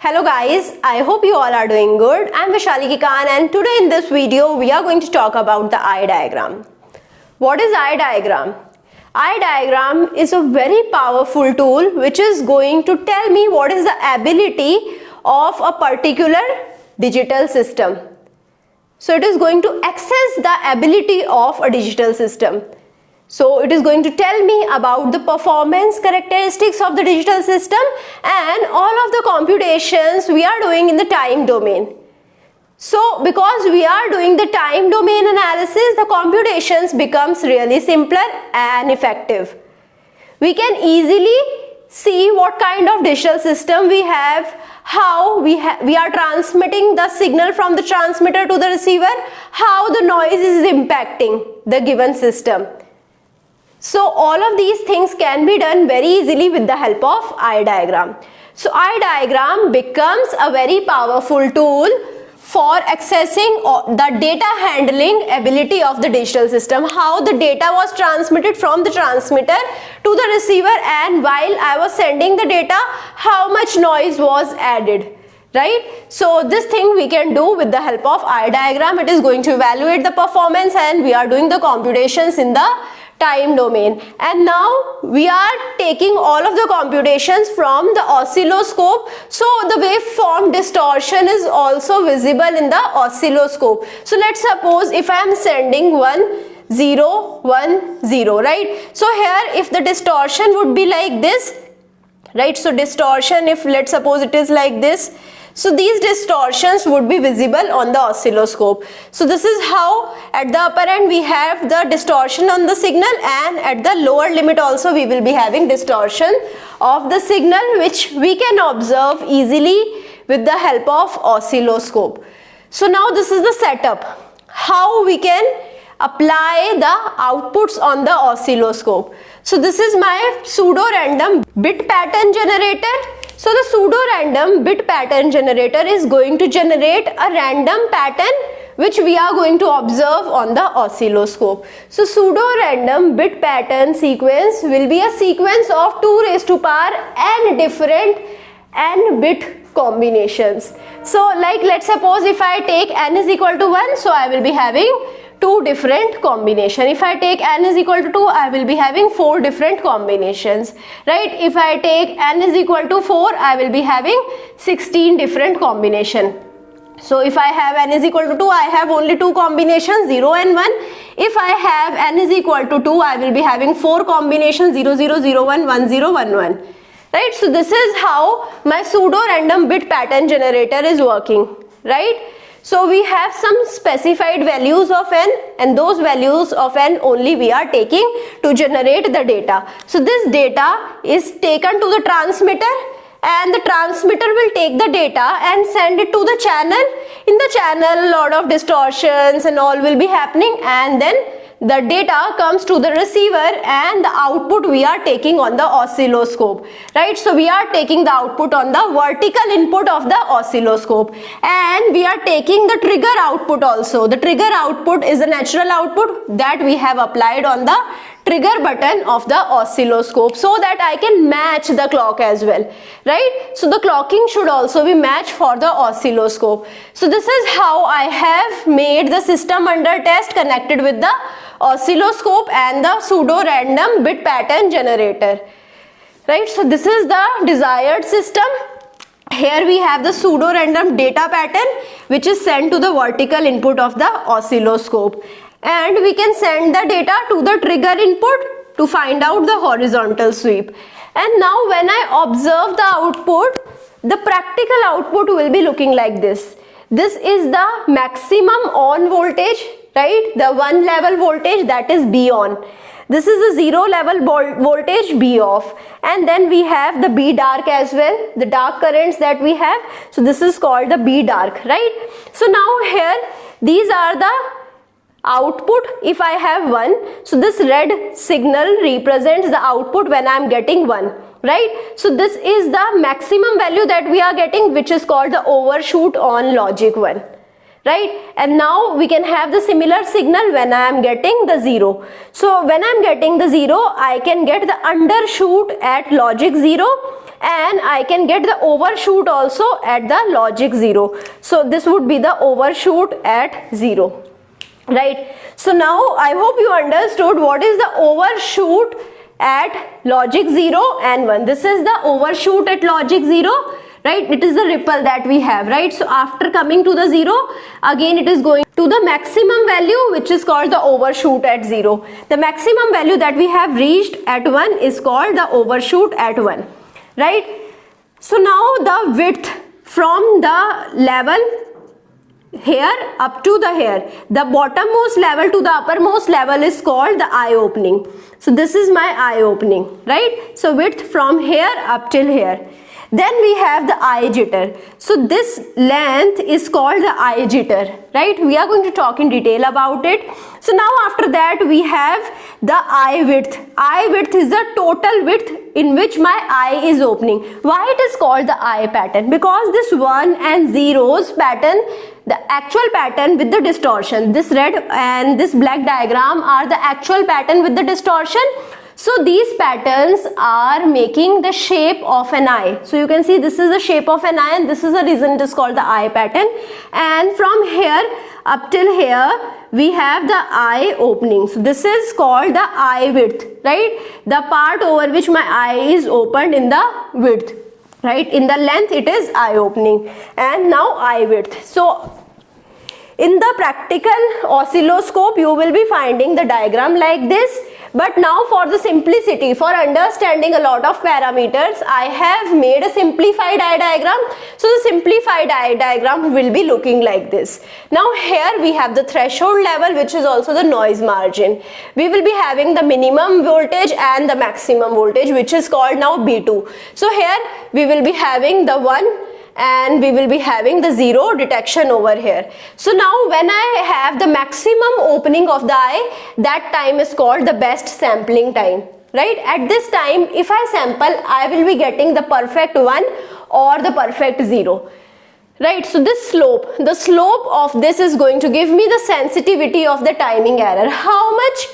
Hello guys, I hope you all are doing good. I'm Vaishali Kikan and today in this video we are going to talk about the eye diagram. What is eye diagram? Eye diagram is a very powerful tool which is going to tell me what is the ability of a particular digital system. So it is going to access the ability of a digital system. So it is going to tell me about the performance characteristics of the digital system and all of the computations we are doing in the time domain. So because we are doing the time domain analysis, the computations becomes really simpler and effective. We can easily see what kind of digital system we have, how we are transmitting the signal from the transmitter to the receiver, how the noise is impacting the given system. So all of these things can be done very easily with the help of eye diagram. So eye diagram becomes a very powerful tool for accessing the data handling ability of the digital system, how the data was transmitted from the transmitter to the receiver, and while I was sending the data, how much noise was added. Right? So this thing we can do with the help of eye diagram. It is going to evaluate the performance and we are doing the computations in the time domain. And now we are taking all of the computations from the oscilloscope. So the waveform distortion is also visible in the oscilloscope. So let's suppose if I am sending 1 0 1 0, right? So here if the distortion would be like this, right? So distortion, if let's suppose it is like this, so these distortions would be visible on the oscilloscope. So this is how at the upper end we have the distortion on the signal, and at the lower limit also we will be having distortion of the signal, which we can observe easily with the help of oscilloscope. So now this is the setup, how we can apply the outputs on the oscilloscope. So this is my pseudo-random bit pattern generator. So the pseudo-random bit pattern generator is going to generate a random pattern which we are going to observe on the oscilloscope. So pseudo-random bit pattern sequence will be a sequence of 2 raised to power n different n bit combinations. So like let's suppose if I take n is equal to 1, so I will be having 2 different combinations. If I take n is equal to 2, I will be having 4 different combinations, right? If I take n is equal to 4, I will be having 16 different combinations. So if I have n is equal to 2, I have only 2 combinations, 0 and 1. If I have n is equal to 2, I will be having 4 combinations, 0 0 0 1 1 0 1 1. Right? So this is how my pseudo-random bit pattern generator is working, right? So we have some specified values of n, and those values of n only we are taking to generate the data. So this data is taken to the transmitter, and the transmitter will take the data and send it to the channel. In the channel, a lot of distortions and all will be happening, and then the data comes to the receiver and the output we are taking on the oscilloscope, right? So we are taking the output on the vertical input of the oscilloscope, and we are taking the trigger output also. The trigger output is a natural output that we have applied on the trigger button of the oscilloscope so that I can match the clock as well, right? So the clocking should also be matched for the oscilloscope. So this is how I have made the system under test connected with the oscilloscope and the pseudo-random bit pattern generator, right? So this is the desired system. Here we have the pseudo-random data pattern which is sent to the vertical input of the oscilloscope, and we can send the data to the trigger input to find out the horizontal sweep. And now when I observe the output, the practical output will be looking like this. This is the maximum on voltage, right? The 1 level voltage, that is B on. This is the 0 level voltage, B off. And then we have the B dark as well, the dark currents that we have. So this is called the B dark, right? So now here these are the output if I have 1. So this red signal represents the output when I am getting 1, right? So this is the maximum value that we are getting, which is called the overshoot on logic 1, right? And now we can have the similar signal when I am getting the 0. So when I am getting the 0, I can get the undershoot at logic 0, and I can get the overshoot also at the logic 0. So this would be the overshoot at 0, right? So now I hope you understood what is the overshoot at logic 0 and 1. This is the overshoot at logic 0, right? It is the ripple that we have, right? So after coming to the 0, again it is going to the maximum value, which is called the overshoot at 0. The maximum value that we have reached at 1 is called the overshoot at 1, right? So now the width from the level here up to the here, the bottommost level to the uppermost level is called the eye opening. So this is my eye opening, right? So width from here up till here. Then we have the eye jitter. So this length is called the eye jitter, right? We are going to talk in detail about it. So now after that we have the eye width. Eye width is the total width in which my eye is opening. Why it is called the eye pattern? Because this 1 and 0's pattern, the actual pattern with the distortion, this red and this black diagram are the actual pattern with the distortion. So these patterns are making the shape of an eye. So you can see this is the shape of an eye, and this is the reason it is called the eye pattern. And from here up till here we have the eye opening. So this is called the eye width, right? The part over which my eye is opened in the width, right? In the length it is eye opening, and now eye width. So in the practical oscilloscope you will be finding the diagram like this. But now for the simplicity, for understanding a lot of parameters, I have made a simplified eye diagram. So the simplified eye diagram will be looking like this. Now here we have the threshold level, which is also the noise margin. We will be having the minimum voltage and the maximum voltage, which is called now B2. So here we will be having the 1 and we will be having the 0 detection over here. So now when I have the maximum opening of the eye, that time is called the best sampling time, right? At this time, if I sample, I will be getting the perfect 1 or the perfect 0, right? So this slope, the slope of this is going to give me the sensitivity of the timing error, how much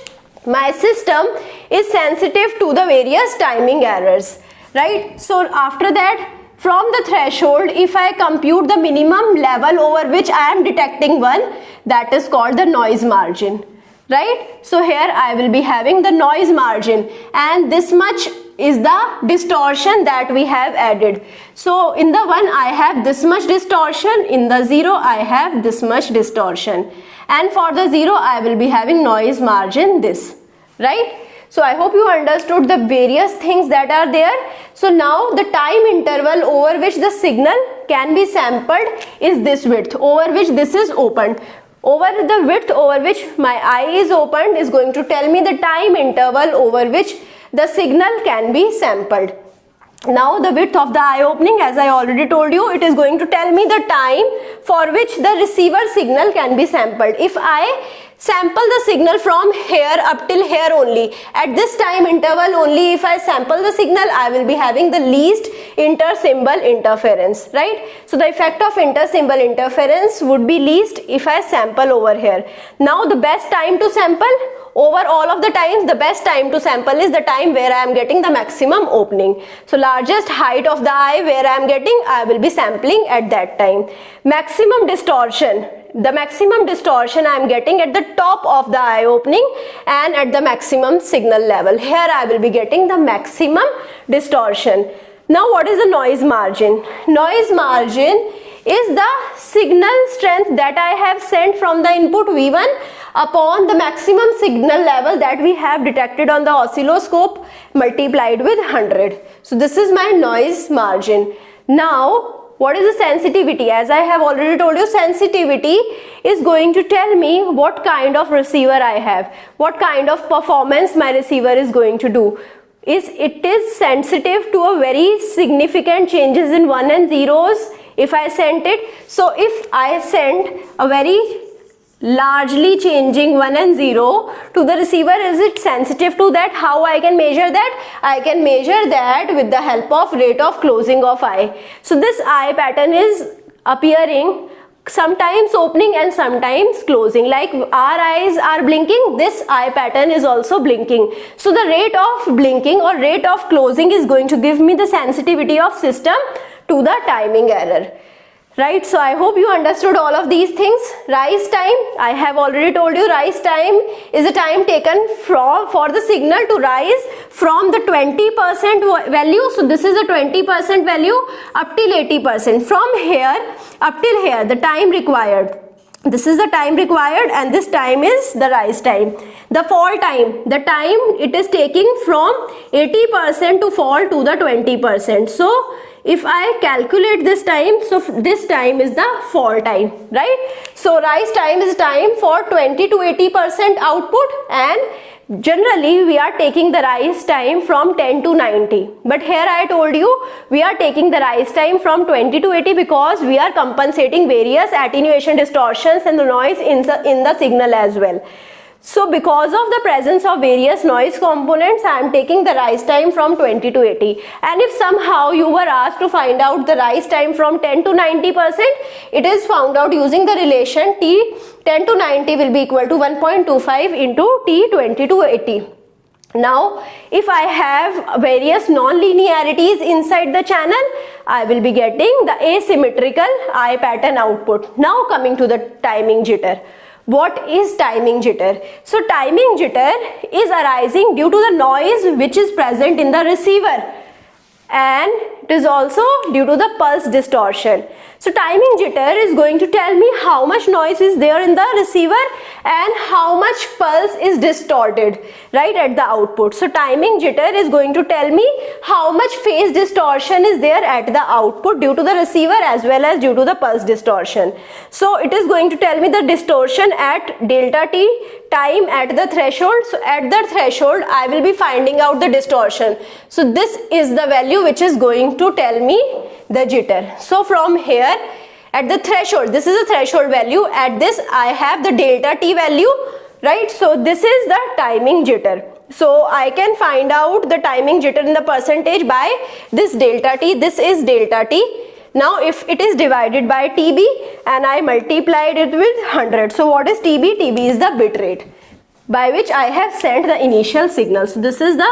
my system is sensitive to the various timing errors, right? So after that, from the threshold, if I compute the minimum level over which I am detecting 1, that is called the noise margin, right? So here I will be having the noise margin, and this much is the distortion that we have added. So in the 1 I have this much distortion, in the 0 I have this much distortion, and for the 0 I will be having noise margin this, right? So I hope you understood the various things that are there. So now the time interval over which the signal can be sampled is this width over which this is opened. Over the width over which my eye is opened is going to tell me the time interval over which the signal can be sampled. Now the width of the eye opening, as I already told you, it is going to tell me the time for which the receiver signal can be sampled. If I sample the signal from here up till here only, at this time interval only, if I sample the signal, I will be having the least inter-symbol interference, right? So the effect of inter-symbol interference would be least if I sample over here. Now the best time to sample, over all of the times, the best time to sample is the time where I am getting the maximum opening. So largest height of the eye where I am getting, I will be sampling at that time. Maximum distortion, the maximum distortion I am getting at the top of the eye opening and at the maximum signal level. Here I will be getting the maximum distortion. Now what is the noise margin? Noise margin is the signal strength that I have sent from the input V1 upon the maximum signal level that we have detected on the oscilloscope multiplied with 100. So this is my noise margin. Now what is the sensitivity? As I have already told you, sensitivity is going to tell me what kind of receiver I have, what kind of performance my receiver is going to do. It is sensitive to a very significant changes in 1 and 0s if I sent it. So if I send a very largely changing 1 and 0 to the receiver, is it sensitive to that? How I can measure that? I can measure that with the help of rate of closing of eye. So this eye pattern is appearing sometimes opening and sometimes closing. Like our eyes are blinking, this eye pattern is also blinking. So the rate of blinking or rate of closing is going to give me the sensitivity of system to the timing error. Right, so I hope you understood all of these things. Rise time, I have already told you, rise time is a time taken for the signal to rise from the 20% value. So this is a 20% value up till 80%. From here up till here, the time required. This is the time required and this time is the rise time. The fall time, the time it is taking from 80% to fall to the 20%. So if I calculate this time, so this time is the fall time, right? So rise time is time for 20 to 80% output, and generally we are taking the rise time from 10 to 90. But here I told you we are taking the rise time from 20 to 80 because we are compensating various attenuation, distortions and the noise in the signal as well. So because of the presence of various noise components, I am taking the rise time from 20 to 80. And if somehow you were asked to find out the rise time from 10 to 90%, it is found out using the relation T 10 to 90 will be equal to 1.25 into T 20 to 80. Now, if I have various non-linearities inside the channel, I will be getting the asymmetrical eye pattern output. Now coming to the timing jitter. What is timing jitter? So timing jitter is arising due to the noise which is present in the receiver, and it is also due to the pulse distortion. So timing jitter is going to tell me how much noise is there in the receiver and how much pulse is distorted, right, at the output. So timing jitter is going to tell me how much phase distortion is there at the output due to the receiver as well as due to the pulse distortion. So it is going to tell me the distortion at delta t time at the threshold. So at the threshold I will be finding out the distortion. So this is the value which is going to tell me the jitter. So from here at the threshold, this is a threshold value, at this I have the delta t value, right? So this is the timing jitter. So I can find out the timing jitter in the percentage by this delta t. This is delta t. Now if it is divided by TB and I multiplied it with 100. So what is TB? TB is the bit rate by which I have sent the initial signal. So this is the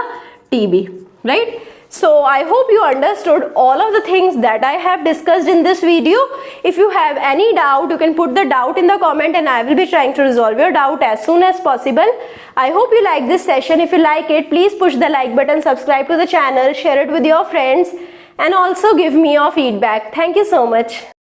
TB, right? So I hope you understood all of the things that I have discussed in this video. If you have any doubt, you can put the doubt in the comment and I will be trying to resolve your doubt as soon as possible. I hope you like this session. If you like it, please push the like button, subscribe to the channel, share it with your friends, and also give me your feedback. Thank you so much.